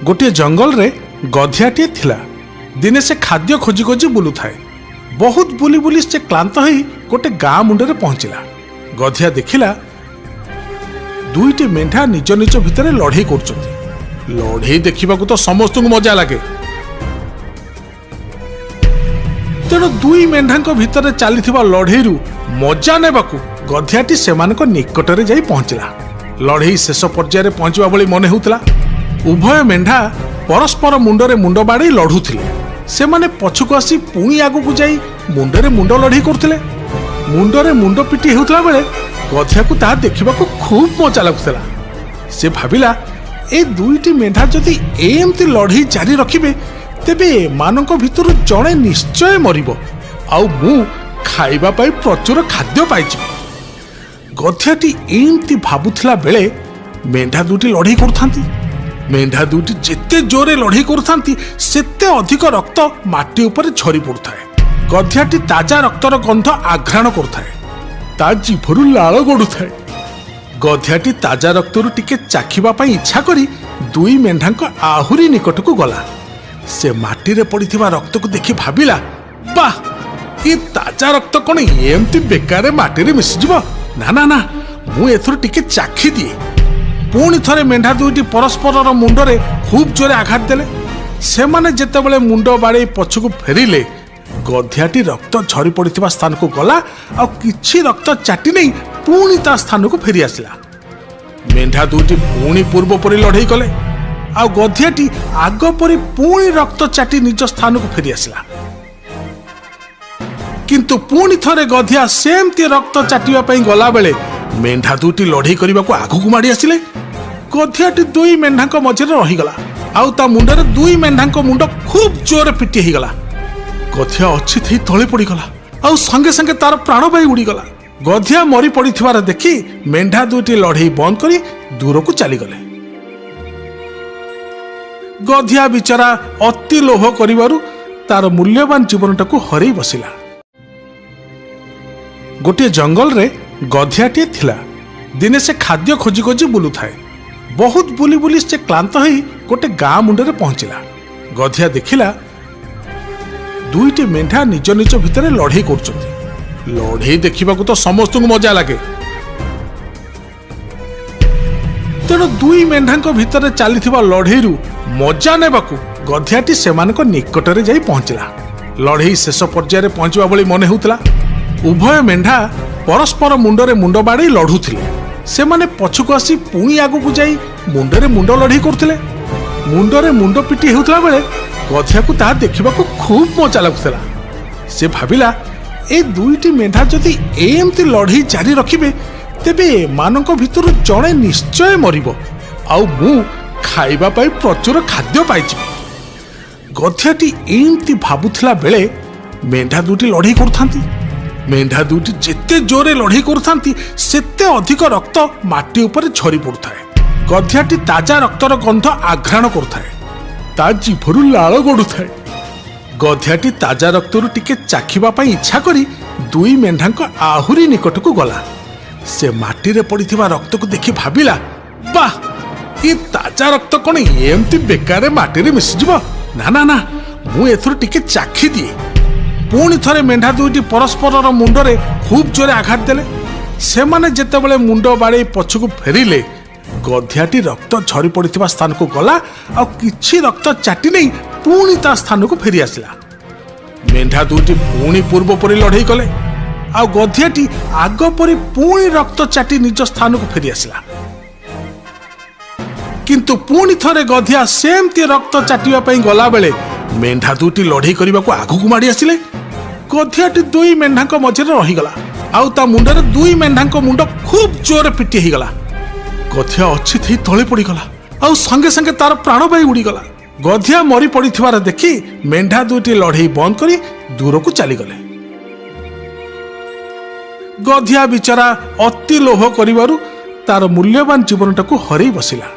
गोटे जंगल रे गधियाटे थिला। दिने से खाद्य खोजी खोजी बुलू थाए। बहुत बुली बुली से क्लांत होई गोटे गाँ मुंडे पहुंचला। गधिया देखिला दुईटी मेंढा निज निज भितर लड़े कर। लड़े देखा तो समस्त मजा लगे। तेणु दुई मेंढा भितर चली लड़े मजा ने गधियाटी से निकटरे जाई पहुंचला। लड़े शेष पर्यायर पहुंचवा भली मन होउतला। उभय मेंढा परस्पर मुंडरे मुंड बाड़ी लड़ुथिले। से माने पछुको आसी पुणी आगु जाई मुंडरे मुंड लड़े करथिले। मुंडरे मुंड पिटी हेउतला बेले गधिया को ता देखिबाकू खूब मजा लागुतला। से भाबिला ए दुईटी मेंढा जदि एमती लड़े जारी रखिबे तेबे एमानक भितरु जणे निश्चय मरिबो आउ मु खाइबा पाई प्रचुर खाद्य पाइछि। गधियाटी एमती भाबुथिला बेले मेंढा दुईटी लड़े करथांती। मेंढा दुईटी जेते जोरे लड़े करथांती सेते अधिक रक्त माटी ऊपर झरी पड़ुथाए। गधियाटी ताजा रक्तर गंध आघ्राण करथाए। ता जीभरु लाळ गडुथाए। गधियाटी ताजा रक्तरु टिके चाखिबा पाई इच्छा करी दुई मेंढांक आहुरी निकटकू गला। से माटी रे पड़िथिबा रक्त को देखि भाबिला, वाह ये ताजा रक्त कोन एमती बेकारे माटी रे मिसि जिवो। ना ना ना मु एथुर टिके चाखी दिए। पुणी थरे मेंढा दुईटी परस्पर मुंडरे खूब जोरे आघात देले। से माने जेतेबेले मुंड बाड़े पछकू फेरिले गधियाटी रक्त झरी पड़िथिबा स्थान को गला आ किछि रक्त चाटी नहीं पुणी ता स्थान को फेरी आसिला। मेंढा दुईटी पुणी पूर्व परि लड़ाई कले आ गधियाटी आग परि पुणी रक्त चाटी निज स्थान को फेरी आसिला। किंतु पुणी थरे गधिया सेमती रक्त चाटिबा पई गला बेले मेंढा दुईटी लड़ाई करने को आगू माड़ी आसिले। गधियाटी दुई मेंढांक मझे रहीगला आउ ता मुंडरे दुई मेंढांक मुंड खूब जोर पिटी हेगला। गधिया अच्छी थी तले पड़ीगला आउ संगे संगे तार प्राणवायु उड़ीगला। गधिया मरी पड़िथिबार देखि मेंढा दुईटी लड़ाई बंद करी दूर को चलीगले। गधिया बिचारा अति लोभ करिवारु तार मूल्यवान जीवनटाकू हरई बसिला। गोटे जंगल रे गधियाटे थिला। दिने से खाद्य खोजी खोजी बुलू थाए। बहुत बुली बुली से क्लांत होई गोटे गाँ मुंडे पहुंचला। गधिया देखिला दुईटी मेंढा निज निज भितर लड़े कर। लड़े देखा तो समस्त मजा लगे। तेणु दुई मेंढा भितर चली लड़े मजा ने गधियाटी से निकटरे जाई पहुंचला। लड़े शेष पर्यायर पहुंचवा भली मन होउतला। उभय मेंढा परस्पर मुंडरे मुंड बाड़ी लड़ुथिले। से माने पछुको आसी पुणी आगु जाई मुंडरे मुंड लड़े करथिले। मुंडरे मुंड पिटी हेउतला बेले गधिया को ता देखिबाकू खूब मजा लागुतला। से भाबिला ए दुईटी मेंढा जदि एमती लड़े जारी रखिबे तेबे एमानक भितरु जणे निश्चय मरिबो आउ मु खाइबा पाई प्रचुर खाद्य पाइछि। गधियाटी एमती भाबुथिला बेले मेंढा दुईटी लड़े करथांती। मेंढा दुईटी जेते जोरे लड़े करथांती सेते अधिक रक्त माटी ऊपर झरी पड़ुथाए। गधियाटी ताजा रक्तर गंध आघ्राण करथाए। ता जीभरु लाळ गडुथाए। गधियाटी ताजा रक्तरु टिके चाखिबा पाई इच्छा करी दुई मेंढांक आहुरी निकटकू गला। से माटी रे पड़िथिबा रक्त को देखि भाबिला, वाह ये ताजा रक्त कोन एमती बेकारे माटी रे मिसि जिवो। ना ना ना मु एथुर टिके चाखी दिए। पुणी थरे मेंढा दुईटी परस्पर मुंडरे खूब जोरे आघात देले। से माने जेतेबेले मुंड बाड़े पछकू फेरिले गधियाटी रक्त झरी पड़िथिबा स्थान को गला आ किछि रक्त चाटी नहीं पुणी ता स्थान को फेरी आसिला। मेंढा दुईटी पुणी पूर्व परि लड़ाई कले आ गधियाटी आग परि पुणी रक्त चाटी निज स्थान को फेरी आसिला। किंतु पुणी थरे गधिया सेमती रक्त चाटिबा पई गला बेले मेंढा दुईटी लड़ाई करने को आगू माड़ी आसिले। गधियाटी दुई मेंढांक मझे रहीगला आउ ता मुंडरे दुई मेंढांक मुंड खूब जोर पिटी हेगला। गधिया अच्छी थी तले पड़ीगला आउ संगे संगे तार प्राणवायु उड़ीगला। गधिया मरी पड़िथिबार देखि मेंढा दुईटी लड़ाई बंद करी दूर को चलीगले। गधिया बिचारा अति लोभ करिवारु तार मूल्यवान जीवनटाकू हरई बसिला।